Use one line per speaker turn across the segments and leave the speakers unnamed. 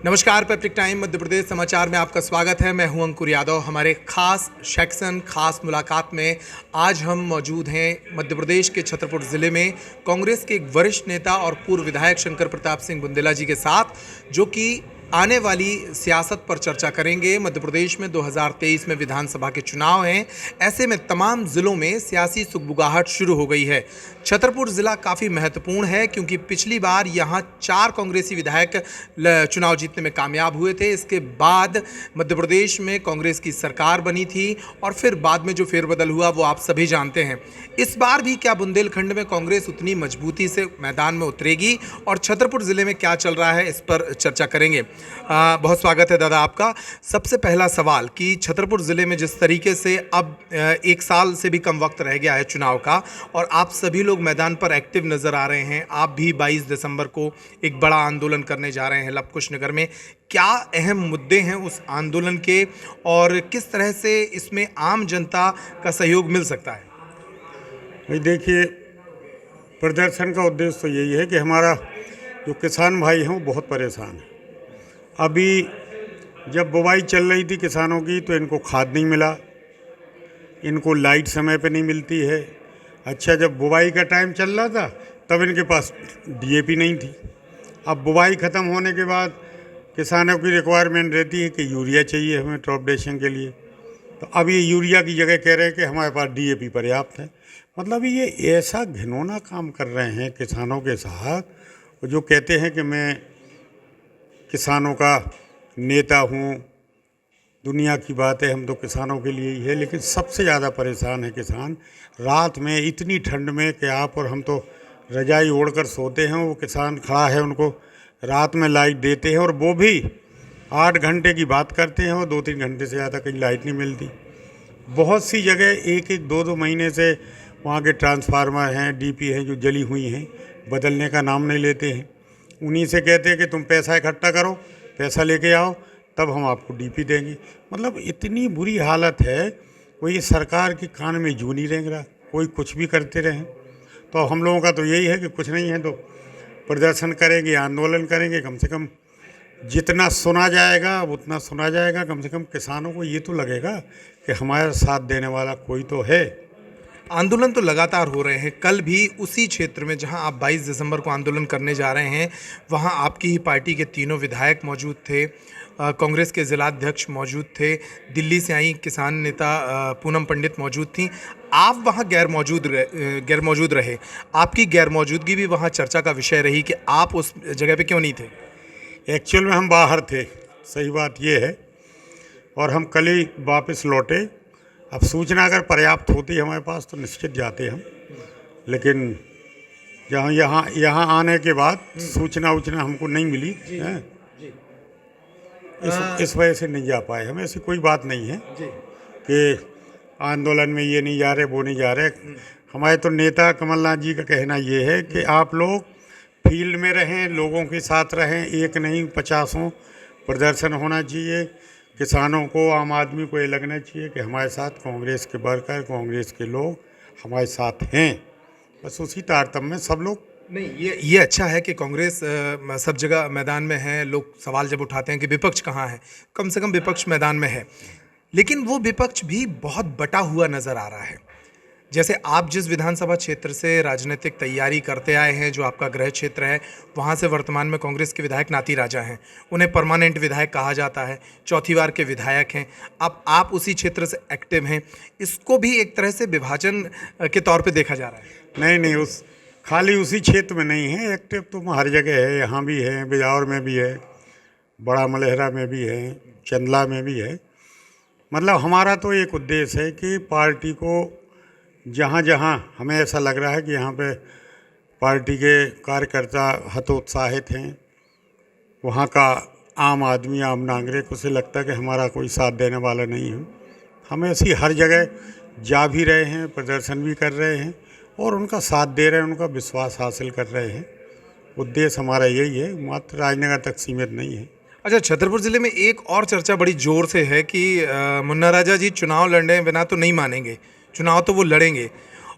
नमस्कार, Patrick time Madhya Pradesh समाचार में आपका स्वागत है। मैं हूं अंकुर यादव। हमारे खास सेक्शन खास मुलाकात में आज हम मौजूद हैं मध्य प्रदेश के छतरपुर ज़िले में कांग्रेस के एक वरिष्ठ नेता और पूर्व विधायक शंकर प्रताप सिंह बुंदेला जी के साथ, जो कि आने वाली सियासत पर चर्चा करेंगे। मध्य प्रदेश में 2023 में विधानसभा के चुनाव हैं। ऐसे में तमाम ज़िलों में सियासी सुगबुगाहट शुरू हो गई है। छतरपुर ज़िला काफ़ी महत्वपूर्ण है क्योंकि पिछली बार यहाँ 4 कांग्रेसी विधायक चुनाव जीतने में कामयाब हुए थे। इसके बाद मध्य प्रदेश में कांग्रेस की सरकार बनी थी और फिर बाद में जो फेरबदल हुआ वो आप सभी जानते हैं। इस बार भी क्या बुंदेलखंड में कांग्रेस उतनी मजबूती से मैदान में उतरेगी और छतरपुर ज़िले में क्या चल रहा है, इस पर चर्चा करेंगे। बहुत स्वागत है दादा आपका। सबसे पहला सवाल कि छतरपुर ज़िले में जिस तरीके से अब 1 साल से भी कम वक्त रह गया है चुनाव का और आप सभी लोग मैदान पर एक्टिव नज़र आ रहे हैं। आप भी 22 दिसंबर को एक बड़ा आंदोलन करने जा रहे हैं लवकुश नगर में। क्या अहम मुद्दे हैं उस आंदोलन के और किस तरह से इसमें आम जनता का सहयोग मिल सकता है?
भाई देखिए, प्रदर्शन का उद्देश्य तो यही है कि हमारा जो किसान भाई हैं वो बहुत परेशान हैं। अभी जब बुवाई चल रही थी किसानों की तो इनको खाद नहीं मिला, इनको लाइट समय पे नहीं मिलती है। अच्छा, जब बुवाई का टाइम चल रहा था तब इनके पास डीएपी नहीं थी। अब बुवाई ख़त्म होने के बाद किसानों की रिक्वायरमेंट रहती है कि यूरिया चाहिए हमें क्रॉप डैशिंग के लिए, तो अब ये यूरिया की जगह कह रहे हैं कि हमारे पास डीएपी पर्याप्त है। मतलब ये ऐसा घिनौना काम कर रहे हैं किसानों के साथ। जो कहते हैं कि मैं किसानों का नेता हूँ, दुनिया की बात है, हम तो किसानों के लिए ही है, लेकिन सबसे ज़्यादा परेशान है किसान। रात में इतनी ठंड में कि आप और हम तो रजाई ओढ़कर सोते हैं, वो किसान खड़ा है, उनको रात में लाइट देते हैं और वो भी 8 घंटे की बात करते हैं और 2-3 घंटे से ज़्यादा कहीं लाइट नहीं मिलती। बहुत सी जगह 1-1, 2-2 महीने से वहाँ के ट्रांसफार्मर हैं, डीपी हैं जो जली हुई हैं, बदलने का नाम नहीं लेते हैं। उन्हीं से कहते हैं कि तुम पैसा इकट्ठा करो, पैसा लेके आओ, तब हम आपको डीपी देंगे। मतलब इतनी बुरी हालत है, कोई सरकार के कान में जू नहीं रेंग रहा, कोई कुछ भी करते रहें। तो हम लोगों का तो यही है कि कुछ नहीं है तो प्रदर्शन करेंगे, आंदोलन करेंगे। कम से कम जितना सुना जाएगा उतना सुना जाएगा। कम से कम किसानों को ये तो लगेगा कि हमारा साथ देने वाला कोई तो है।
आंदोलन तो लगातार हो रहे हैं। कल भी उसी क्षेत्र में जहां आप 22 दिसंबर को आंदोलन करने जा रहे हैं, वहां आपकी ही पार्टी के तीनों विधायक मौजूद थे, कांग्रेस के जिलाध्यक्ष मौजूद थे, दिल्ली से आई किसान नेता पूनम पंडित मौजूद थीं। आप वहां गैर मौजूद रहे। आपकी गैर मौजूदगी भी वहां चर्चा का विषय रही कि आप उस जगह पे क्यों नहीं थे?
एक्चुअल में हम बाहर थे, सही बात ये है, और हम कल ही वापस लौटे। अब सूचना अगर पर्याप्त होती है हमारे पास तो निश्चित जाते हम, लेकिन जहाँ यहाँ आने के बाद सूचना हमको नहीं मिली है, इस वजह से नहीं जा पाए हम। ऐसी कोई बात नहीं है कि आंदोलन में ये नहीं जा रहे, वो नहीं जा रहे। हमारे तो नेता कमलनाथ जी का कहना ये है कि आप लोग फील्ड में रहें, लोगों के साथ रहें, एक नहीं 50 प्रदर्शन होना चाहिए। किसानों को, आम आदमी को ये लगना चाहिए कि हमारे साथ कांग्रेस के वर्कर, कांग्रेस के लोग हमारे साथ हैं। बस उसी तारतम्य में सब लोग।
नहीं, ये अच्छा है कि कांग्रेस सब जगह मैदान में है। लोग सवाल जब उठाते हैं कि विपक्ष कहाँ है, कम से कम विपक्ष मैदान में है, लेकिन वो विपक्ष भी बहुत बटा हुआ नज़र आ रहा है। जैसे आप जिस विधानसभा क्षेत्र से राजनीतिक तैयारी करते आए हैं, जो आपका गृह क्षेत्र है, वहाँ से वर्तमान में कांग्रेस के विधायक नाती राजा हैं। उन्हें परमानेंट विधायक कहा जाता है, चौथी बार के विधायक हैं। अब आप उसी क्षेत्र से एक्टिव हैं। इसको भी एक तरह से विभाजन के तौर पे देखा जा रहा है?
नहीं, खाली उसी क्षेत्र में नहीं है, एक्टिव तो हर जगह है। यहाँ भी है, बिजौर में भी है, बड़ा मलेहरा में भी है, चंदला में भी है। मतलब हमारा तो एक उद्देश्य है कि पार्टी को जहाँ जहाँ हमें ऐसा लग रहा है कि यहाँ पे पार्टी के कार्यकर्ता हतोत्साहित हैं, वहाँ का आम आदमी, आम नागरिक, उसे लगता है कि हमारा कोई साथ देने वाला नहीं है। हम ऐसी हर जगह जा भी रहे हैं, प्रदर्शन भी कर रहे हैं और उनका साथ दे रहे हैं, उनका विश्वास हासिल कर रहे हैं। उद्देश्य हमारा यही है, मात्र राजनगर तक सीमित नहीं है।
अच्छा, छतरपुर ज़िले में एक और चर्चा बड़ी ज़ोर से है कि मुन्ना राजा जी चुनाव लड़ने बिना तो नहीं मानेंगे, चुनाव तो वो लड़ेंगे।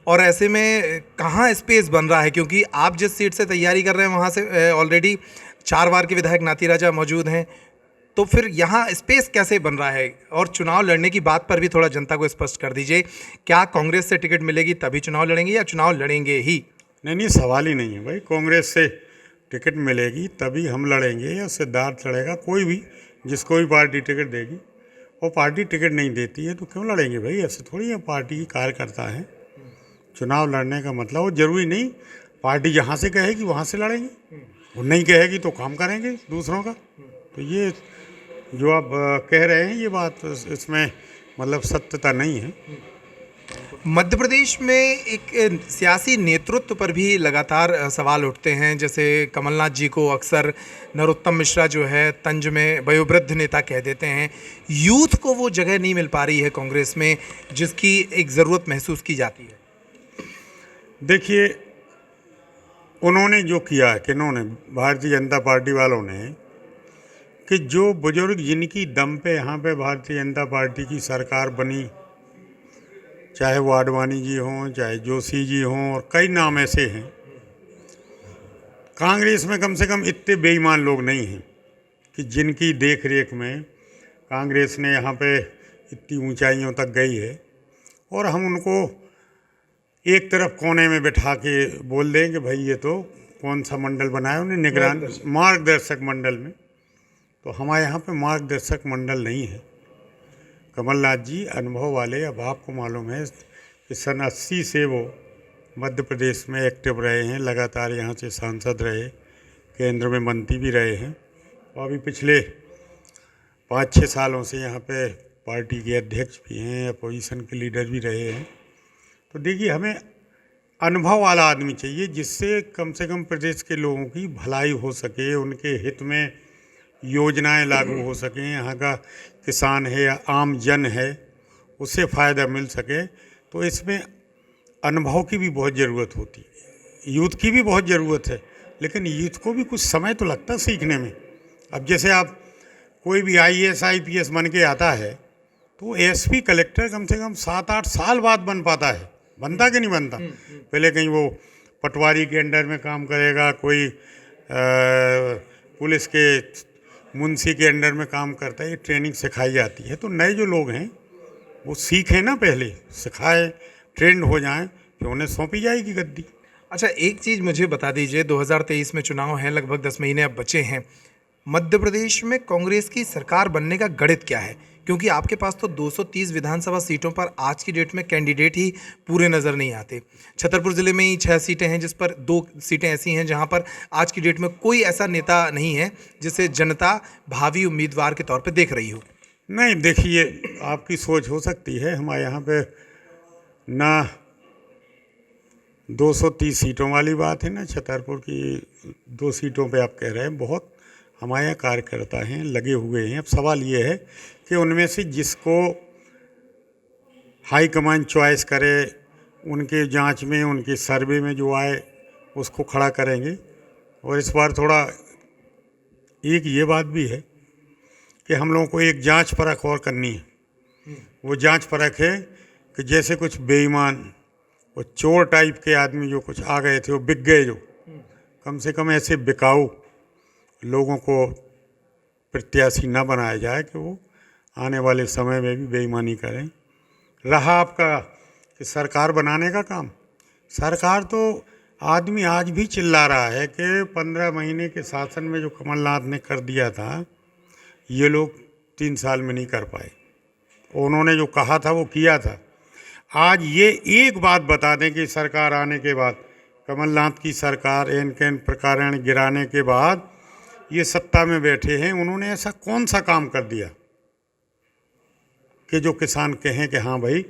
और ऐसे में कहाँ स्पेस बन रहा है, क्योंकि आप जिस सीट से तैयारी कर रहे हैं वहाँ से ऑलरेडी 4 बार के विधायक नाती राजा मौजूद हैं, तो फिर यहाँ स्पेस कैसे बन रहा है? और चुनाव लड़ने की बात पर भी थोड़ा जनता को स्पष्ट कर दीजिए, क्या कांग्रेस से टिकट मिलेगी तभी चुनाव लड़ेंगे या चुनाव लड़ेंगे ही?
नहीं, सवाल ही नहीं है भाई। कांग्रेस से टिकट मिलेगी तभी हम लड़ेंगे या सिद्धार्थ लड़ेगा, कोई भी जिसको भी पार्टी टिकट देगी। और पार्टी टिकट नहीं देती है तो क्यों लड़ेंगे भाई? ऐसे थोड़ी है, पार्टी की कार्यकर्ता है। चुनाव लड़ने का मतलब वो जरूरी नहीं पार्टी जहाँ से कहेगी वहाँ से लड़ेंगे, वो नहीं कहेगी तो काम करेंगे दूसरों का। तो ये जो आप कह रहे हैं ये बात, इसमें मतलब सत्यता नहीं है।
मध्य प्रदेश में एक सियासी नेतृत्व पर भी लगातार सवाल उठते हैं। जैसे कमलनाथ जी को अक्सर नरोत्तम मिश्रा जो है तंज में वयोवृद्ध नेता कह देते हैं। यूथ को वो जगह नहीं मिल पा रही है कांग्रेस में जिसकी एक ज़रूरत महसूस की जाती है।
देखिए, उन्होंने जो किया है, किन्होंने, भारतीय जनता पार्टी वालों ने, कि जो बुजुर्ग जिनकी दम पे यहाँ पे भारतीय जनता पार्टी की सरकार बनी, चाहे वो आडवाणी जी हों, चाहे जोशी जी हों, और कई नाम ऐसे हैं, कांग्रेस में कम से कम इतने बेईमान लोग नहीं हैं कि जिनकी देख रेख में कांग्रेस ने यहाँ पे इतनी ऊंचाइयों तक गई है। और हम उनको एक तरफ कोने में बैठा के बोल दें कि भाई ये तो कौन सा मंडल बनाया उन्हें, निगरान मार्गदर्शक मंडल में। तो हमारे यहाँ पे मार्गदर्शक मंडल नहीं है। कमलनाथ जी अनुभव वाले, अब आपको मालूम है कि सन 80 से वो मध्य प्रदेश में एक्टिव रहे हैं, लगातार यहाँ से सांसद रहे, केंद्र में मंत्री भी रहे हैं, और अभी पिछले 5-6 सालों से यहाँ पे पार्टी के अध्यक्ष भी हैं, अपोजिशन के लीडर भी रहे हैं। तो देखिए, हमें अनुभव वाला आदमी चाहिए जिससे कम से कम प्रदेश के लोगों की भलाई हो सके, उनके हित में योजनाएं लागू हो सकें, यहाँ का किसान है या आम जन है उससे फ़ायदा मिल सके। तो इसमें अनुभव की भी बहुत ज़रूरत होती है, यूथ की भी बहुत ज़रूरत है, लेकिन यूथ को भी कुछ समय तो लगता है सीखने में। अब जैसे आप कोई भी IAS IPS बन के आता है तो SP कलेक्टर कम से कम 7-8 साल बाद बन पाता है। बनता कि नहीं बनता? पहले कहीं वो पटवारी के अंडर में काम करेगा, कोई पुलिस के मुंशी के अंडर में काम करता है, ये ट्रेनिंग सिखाई जाती है। तो नए जो लोग हैं वो सीखें ना, पहले सिखाए, ट्रेंड हो जाएं, फिर उन्हें सौंपी जाएगी गद्दी।
अच्छा, एक चीज़ मुझे बता दीजिए, 2023 में चुनाव हैं, लगभग 10 महीने अब बचे हैं। मध्य प्रदेश में कांग्रेस की सरकार बनने का गणित क्या है? क्योंकि आपके पास तो 230 विधानसभा सीटों पर आज की डेट में कैंडिडेट ही पूरे नज़र नहीं आते। छतरपुर ज़िले में ही 6 सीटें हैं, जिस पर 2 सीटें ऐसी हैं जहां पर आज की डेट में कोई ऐसा नेता नहीं है जिसे जनता भावी उम्मीदवार के तौर पर देख रही हो।
नहीं, देखिए, आपकी सोच हो सकती है, हमारे यहाँ पे ना 230 सीटों वाली बात है ना छतरपुर की 2 सीटों पे आप कह रहे हैं। बहुत हमारे यहाँ कार्यकर्ता हैं, लगे हुए हैं। अब सवाल ये है कि उनमें से जिसको हाईकमान चॉइस करे, उनके जांच में, उनके सर्वे में जो आए उसको खड़ा करेंगे। और इस बार थोड़ा एक ये बात भी है कि हम लोगों को एक जांच परख और करनी है। वो जांच परख है कि जैसे कुछ बेईमान वो चोर टाइप के आदमी जो कुछ आ गए थे, वो बिक गए, जो कम से कम ऐसे बिकाऊ लोगों को प्रत्याशी ना बनाया जाए कि वो आने वाले समय में भी बेईमानी करें। रहा आपका कि सरकार बनाने का काम, सरकार तो आदमी आज भी चिल्ला रहा है कि 15 महीने के शासन में जो कमलनाथ ने कर दिया था, ये लोग 3 साल में नहीं कर पाए। उन्होंने जो कहा था वो किया था। आज ये एक बात बता दें कि सरकार आने के बाद, कमलनाथ की सरकार एन प्रकरण गिराने के बाद ये सत्ता में बैठे हैं, उन्होंने ऐसा कौन सा काम कर दिया कि जो किसान कहें कि हाँ भाई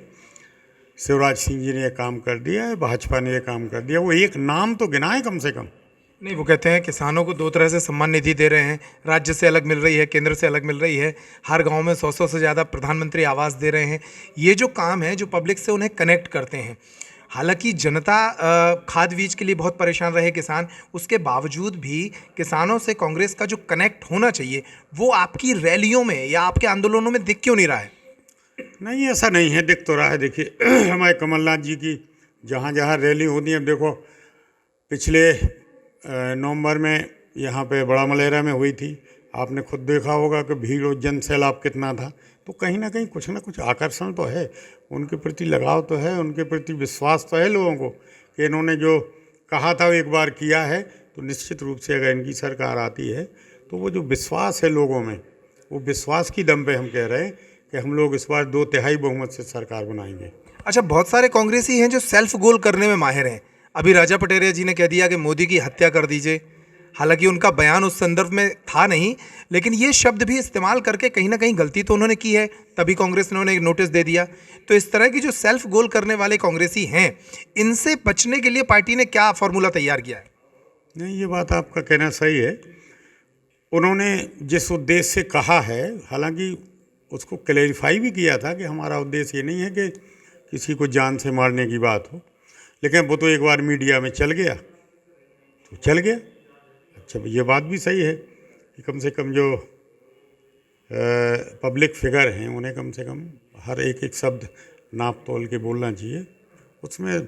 शिवराज सिंह जी ने ये काम कर दिया है, भाजपा ने ये काम कर दिया? वो एक नाम तो गिनाए कम से कम।
नहीं, वो कहते हैं किसानों को 2 तरह से सम्मान निधि दे रहे हैं, राज्य से अलग मिल रही है, केंद्र से अलग मिल रही है, हर गांव में 100 से ज़्यादा प्रधानमंत्री आवास दे रहे हैं। ये जो काम है जो पब्लिक से उन्हें कनेक्ट करते हैं, हालांकि जनता खाद बीज के लिए बहुत परेशान रहे किसान, उसके बावजूद भी किसानों से कांग्रेस का जो कनेक्ट होना चाहिए वो आपकी रैलियों में या आपके आंदोलनों में दिख क्यों नहीं रहा है?
नहीं, ऐसा नहीं है, दिख तो रहा है। देखिए, हमारे कमलनाथ जी की जहाँ जहाँ रैली होती है, अब देखो पिछले नवंबर में यहाँ पे बड़ा मलेरा में हुई थी, आपने खुद देखा होगा कि भीड़ और जन सैलाब कितना था। तो कहीं ना कहीं कुछ ना कुछ आकर्षण तो है, उनके प्रति लगाव तो है, उनके प्रति विश्वास तो है लोगों को कि इन्होंने जो कहा था वो एक बार किया है। तो निश्चित रूप से अगर इनकी सरकार आती है तो वो जो विश्वास है लोगों में, वो विश्वास की दम पे हम कह रहे हैं कि हम लोग इस बार 2/3 बहुमत से सरकार बनाएंगे।
अच्छा, बहुत सारे कांग्रेसी हैं जो सेल्फ गोल करने में माहिर हैं। अभी राजा पटेरिया जी ने कह दिया कि मोदी की हत्या कर दीजिए। हालांकि उनका बयान उस संदर्भ में था नहीं, लेकिन ये शब्द भी इस्तेमाल करके कहीं ना कहीं गलती तो उन्होंने की है, तभी कांग्रेस ने उन्हें एक नोटिस दे दिया। तो इस तरह की जो सेल्फ गोल करने वाले कांग्रेसी हैं, इनसे बचने के लिए पार्टी ने क्या फॉर्मूला तैयार किया है?
नहीं, ये बात आपका कहना सही है। उन्होंने जिस उद्देश्य से कहा है, हालांकि उसको क्लैरिफाई भी किया था कि हमारा उद्देश्य ये नहीं है कि किसी को जान से मारने की बात हो, लेकिन वो तो एक बार मीडिया में चल गया तो चल गया। अच्छा, ये बात भी सही है कि कम से कम जो पब्लिक फिगर हैं उन्हें कम से कम हर एक एक शब्द नाप तोल के बोलना चाहिए। उसमें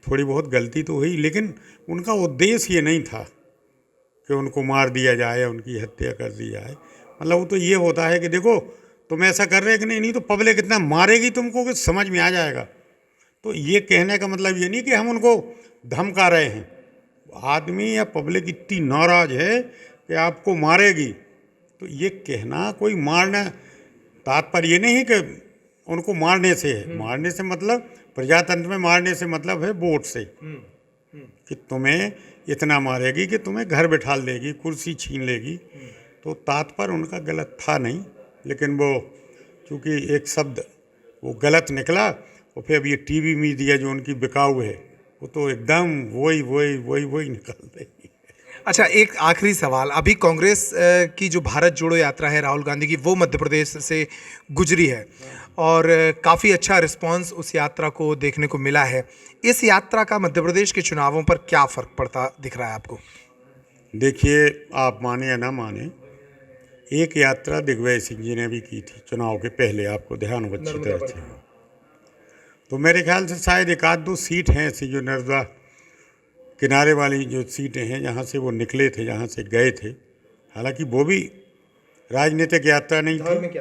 थोड़ी बहुत गलती तो हुई, लेकिन उनका उद्देश्य ये नहीं था कि उनको मार दिया जाए या उनकी हत्या कर दी जाए। मतलब वो तो ये होता है कि देखो तुम ऐसा कर रहे हो कि नहीं, तो पब्लिक इतना मारेगी तुमको कि समझ में आ जाएगा। तो ये कहने का मतलब ये नहीं कि हम उनको धमका रहे हैं। आदमी या पब्लिक इतनी नाराज है कि आपको मारेगी, तो ये कहना कोई मारना, तात्पर्य ये नहीं कि उनको मारने से है। मारने से मतलब प्रजातंत्र में मारने से मतलब है वोट से, कि तुम्हें इतना मारेगी कि तुम्हें घर बिठा देगी, कुर्सी छीन लेगी। तो तात्पर्य उनका गलत था नहीं, लेकिन वो चूँकि एक शब्द वो गलत निकला, और फिर अब ये टीवी मीडिया जो उनकी बिकाऊ है वो तो एकदम वही निकल रही है।
अच्छा, एक आखिरी सवाल। अभी कांग्रेस की जो भारत जोड़ो यात्रा है राहुल गांधी की, वो मध्य प्रदेश से गुजरी है और काफ़ी अच्छा रिस्पांस उस यात्रा को देखने को मिला है। इस यात्रा का मध्य प्रदेश के चुनावों पर क्या फ़र्क पड़ता दिख रहा है आपको?
देखिए, आप माने या ना माने, एक यात्रा दिग्विजय सिंह जी ने भी की थी चुनाव के पहले, आपको ध्यान हो अच्छी तरह से। तो मेरे ख्याल से शायद 1-2 सीट हैं ऐसी जो नर्मदा किनारे वाली जो सीटें हैं जहाँ से वो निकले थे, जहाँ से गए थे। हालांकि वो भी राजनीतिक यात्रा नहीं थी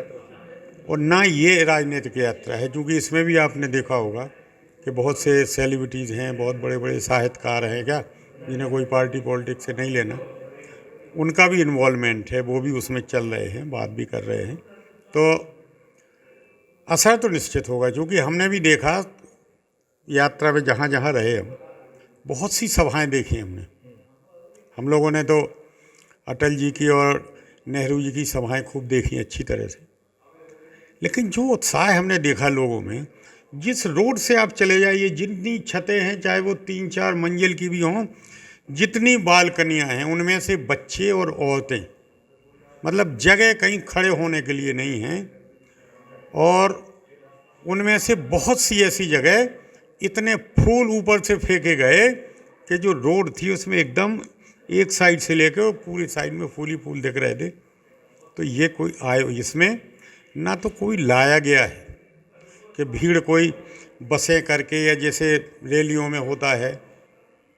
और ना ये राजनीतिक यात्रा है, क्योंकि इसमें भी आपने देखा होगा कि बहुत से सेलिब्रिटीज़ हैं, बहुत बड़े बड़े साहित्यकार हैं क्या, जिन्हें कोई पार्टी पॉलिटिक्स से नहीं लेना, उनका भी इन्वॉल्वमेंट है, वो भी उसमें चल रहे हैं, बात भी कर रहे हैं। तो असर तो निश्चित होगा, क्योंकि हमने भी देखा यात्रा में जहाँ जहाँ रहे हम, बहुत सी सभाएं देखी हमने। हम लोगों ने तो अटल जी की और नेहरू जी की सभाएं खूब देखी अच्छी तरह से, लेकिन जो उत्साह हमने देखा लोगों में, जिस रोड से आप चले जाइए, जितनी छतें हैं, चाहे वो 3-4 मंजिल की भी हों, जितनी बालकनियां हैं, उनमें से बच्चे और औरतें, मतलब जगह कहीं खड़े होने के लिए नहीं हैं। और उनमें से बहुत सी ऐसी जगह इतने फूल ऊपर से फेंके गए कि जो रोड थी उसमें एकदम एक साइड से लेकर पूरी साइड में फूल ही फूल दिख रहे थे। तो ये कोई इसमें ना तो कोई लाया गया है कि भीड़ कोई बसें करके या जैसे रैलियों में होता है।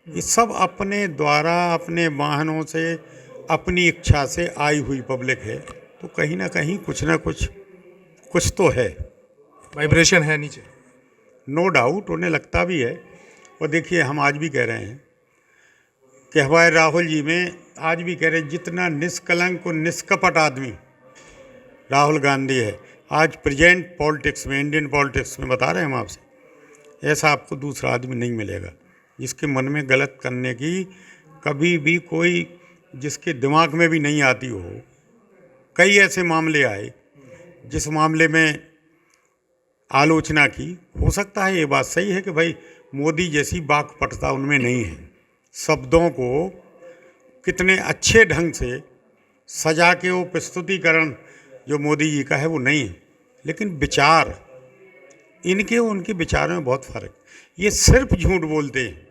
ये सब अपने द्वारा, अपने वाहनों से, अपनी इच्छा से आई हुई पब्लिक है। तो कहीं ना कहीं कुछ ना कुछ तो है,
वाइब्रेशन है नीचे,
नो डाउट, उन्हें लगता भी है। और देखिए, हम आज भी कह रहे हैं कि हमारे राहुल जी में आज भी कह रहे हैं, जितना निष्कलंक और निष्कपट आदमी राहुल गांधी है आज प्रेजेंट पॉलिटिक्स में, इंडियन पॉलिटिक्स में, बता रहे हैं हम आपसे, ऐसा आपको दूसरा आदमी नहीं मिलेगा जिसके मन में गलत करने की कभी भी कोई, जिसके दिमाग में भी नहीं आती हो। कई ऐसे मामले आए जिस मामले में आलोचना की, हो सकता है ये बात सही है कि भाई मोदी जैसी वाक्पटुता उनमें नहीं है, शब्दों को कितने अच्छे ढंग से सजा के वो प्रस्तुतिकरण जो मोदी जी का है वो नहीं है, लेकिन विचार इनके उनके विचारों में बहुत फ़र्क। ये सिर्फ झूठ बोलते हैं,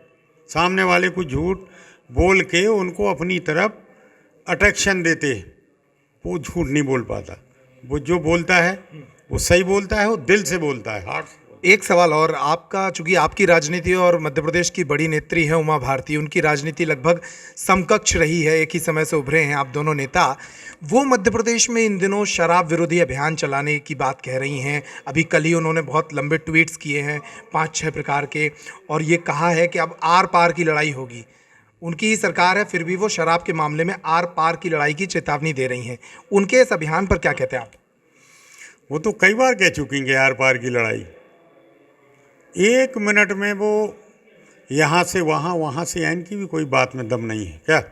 सामने वाले को झूठ बोल के उनको अपनी तरफ अट्रैक्शन देते हैं। वो झूठ नहीं बोल पाता, वो जो बोलता है वो सही बोलता है, वो दिल से बोलता है, हार्ट से।
एक सवाल और आपका, चूंकि आपकी राजनीति और मध्य प्रदेश की बड़ी नेत्री है उमा भारती, उनकी राजनीति लगभग समकक्ष रही है, एक ही समय से उभरे हैं आप दोनों नेता। वो मध्य प्रदेश में इन दिनों शराब विरोधी अभियान चलाने की बात कह रही हैं। अभी कल ही उन्होंने बहुत लंबे ट्वीट्स किए हैं 5-6 प्रकार के, और ये कहा है कि अब आर पार की लड़ाई होगी। उनकी ही सरकार है, फिर भी वो शराब के मामले में आर पार की लड़ाई की चेतावनी दे रही हैं। उनके इस अभियान पर क्या कहते हैं आप?
वो तो कई बार कह चुकी हैं आर पार की लड़ाई। 1 मिनट में वो यहाँ से वहाँ, वहाँ से यहाँ, इनकी भी कोई बात में दम नहीं है क्या?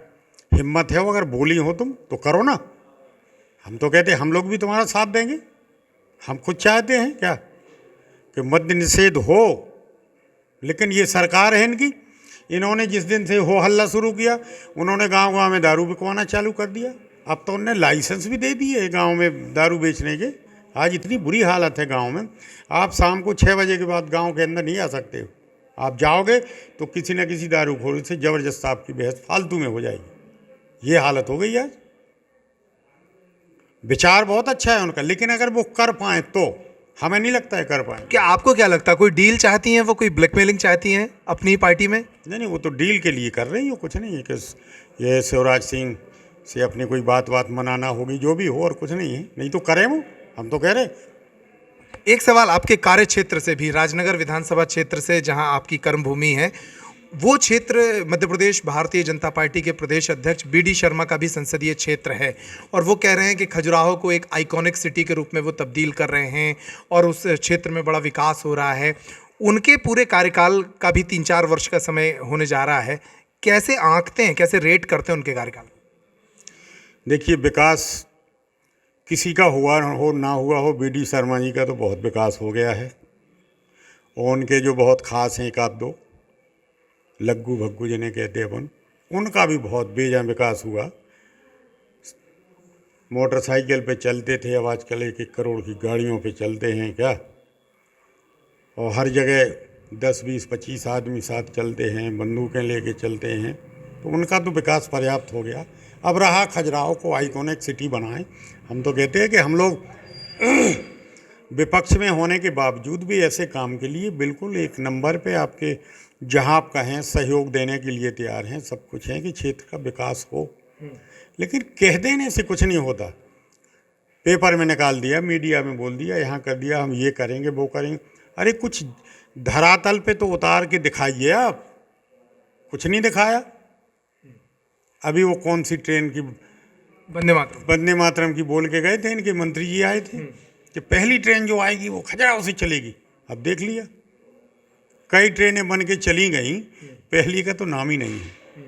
हिम्मत है वो, अगर बोली हो तुम तो करो ना। हम तो कहते हैं हम लोग भी तुम्हारा साथ देंगे। हम खुद चाहते हैं क्या कि मद्य निषेध हो, लेकिन ये सरकार है इनकी। इन्होंने जिस दिन से हो हल्ला शुरू किया, उन्होंने गांव-गांव में दारू बिकवाना चालू कर दिया। अब तो उन्होंने लाइसेंस भी दे दिए गांव में दारू बेचने के। आज इतनी बुरी हालत है गांव में, आप शाम को 6 बजे के बाद गांव के अंदर नहीं आ सकते हो। आप जाओगे तो किसी न किसी दारूखोर से ज़बरदस्त आपकी बहस फालतू में हो जाएगी। ये हालत हो गई आज। विचार बहुत अच्छा है उनका, लेकिन अगर वो कर पाएँ तो हमें नहीं लगता है कर पाएँ।
क्या आपको क्या लगता है, कोई डील चाहती हैं वो, कोई ब्लैकमेलिंग चाहती हैं अपनी पार्टी में?
नहीं, वो तो डील के लिए कर रही हो, कुछ नहीं है कि ये शिवराज सिंह से अपनी कोई बात मनाना होगी, जो भी हो, और कुछ नहीं है। नहीं तो करें वो, हम तो कह रहे।
एक सवाल आपके कार्य क्षेत्र से भी, राजनगर विधानसभा क्षेत्र से, जहां आपकी कर्मभूमि है, वो क्षेत्र मध्य प्रदेश भारतीय जनता पार्टी के प्रदेश अध्यक्ष BD शर्मा का भी संसदीय क्षेत्र है, और वो कह रहे हैं कि खजुराहो को एक आइकॉनिक सिटी के रूप में वो तब्दील कर रहे हैं और उस क्षेत्र में बड़ा विकास हो रहा है। उनके पूरे कार्यकाल का भी 3-4 वर्ष का समय होने जा रहा है। कैसे आंकते हैं, कैसे रेट करते हैं उनके कार्यकाल?
देखिए, विकास किसी का हुआ हो ना हुआ हो, BD शर्मा जी का तो बहुत विकास हो गया है। और उनके जो बहुत ख़ास हैं 1-2 लग्गू भग्गू जिन्हें कहते हैं अपन, उनका भी बहुत बेजान विकास हुआ। मोटरसाइकिल पे चलते थे, अब आजकल 1-1 करोड़ की गाड़ियों पे चलते हैं क्या। और हर जगह 10, 20, 25 आदमी साथ चलते हैं, बंदूकें लेके चलते हैं। तो उनका तो विकास पर्याप्त हो गया। अब रहा खजुराहो को आइकॉनिक सिटी बनाएं। हम तो कहते हैं कि हम लोग विपक्ष में होने के बावजूद भी ऐसे काम के लिए बिल्कुल 1 नंबर पे आपके, जहां आप कहें, सहयोग देने के लिए तैयार हैं। सब कुछ है कि क्षेत्र का विकास हो, लेकिन कह देने से कुछ नहीं होता। पेपर में निकाल दिया, मीडिया में बोल दिया, यहाँ कर दिया, हम ये करेंगे वो करेंगे। अरे कुछ धरातल पे तो उतार के दिखाइए आप। कुछ नहीं दिखाया। अभी वो कौन सी ट्रेन की, वंदे मातरम की बोल के गए थे, इनके मंत्री जी आए थे कि पहली ट्रेन जो आएगी वो खजुराहो से चलेगी। अब देख लिया, कई ट्रेनें बन के चली गई, पहली का तो नाम ही नहीं है।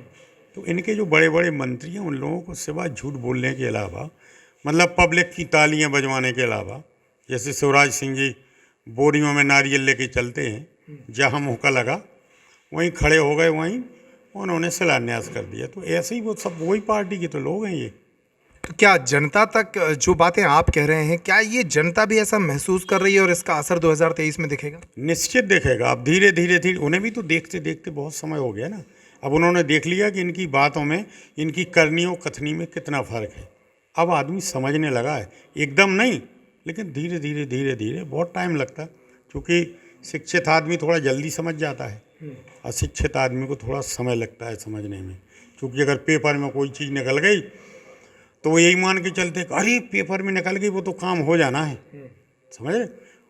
तो इनके जो बड़े बड़े मंत्री हैं, उन लोगों को सिवा झूठ बोलने के अलावा, मतलब पब्लिक की तालियां बजवाने के अलावा, जैसे शिवराज सिंह जी बोरियों में नारियल लेके चलते हैं, जहाँ मौका लगा वहीं खड़े हो गए, वहीं उन्होंने शिलान्यास कर दिया। तो ऐसे ही वो सब वही पार्टी के तो लोग हैं ये।
तो क्या जनता तक जो बातें आप कह रहे हैं, क्या ये जनता भी ऐसा महसूस कर रही है और इसका असर 2023 में दिखेगा?
निश्चित दिखेगा। अब धीरे धीरे उन्हें भी तो देखते देखते बहुत समय हो गया ना। अब उन्होंने देख लिया कि इनकी बातों में, इनकी करनी और कथनी में कितना फ़र्क है। अब आदमी समझने लगा है, एकदम नहीं, लेकिन धीरे धीरे बहुत टाइम लगता है। क्योंकि शिक्षित आदमी थोड़ा जल्दी समझ जाता है, अशिक्षित आदमी को थोड़ा समय लगता है समझने में। क्योंकि अगर पेपर में कोई चीज़ निकल गई तो वो यही मान के चलते, अरे पेपर में निकल गई, वो तो काम हो जाना है, समझ रहे।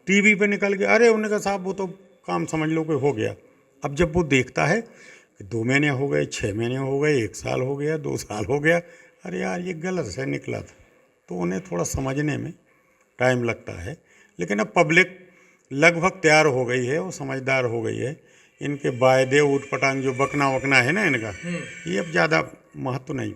टीवी पे निकल गया, अरे उन्होंने कहा साहब वो तो काम समझ लो कि हो गया। अब जब वो देखता है कि 2 महीने हो गए, 6 महीने हो गए, 1 साल हो गया, 2 साल हो गया, अरे यार ये गलत से निकला था, तो उन्हें थोड़ा समझने में टाइम लगता है। लेकिन अब पब्लिक लगभग तैयार हो गई है, वो समझदार हो गई है। इनके वायदे उठपटांग जो बकना वकना है ना इनका, ये अब ज़्यादा महत्व नहीं।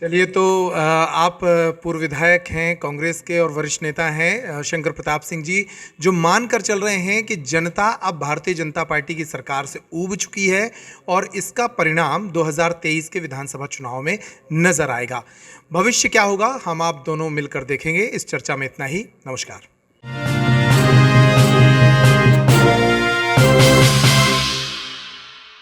चलिए, तो आप पूर्व विधायक हैं कांग्रेस के और वरिष्ठ नेता हैं शंकर प्रताप सिंह जी, जो मानकर चल रहे हैं कि जनता अब भारतीय जनता पार्टी की सरकार से ऊब चुकी है और इसका परिणाम 2023 के विधानसभा चुनाव में नजर आएगा। भविष्य क्या होगा, हम आप दोनों मिलकर देखेंगे। इस चर्चा में इतना ही। नमस्कार।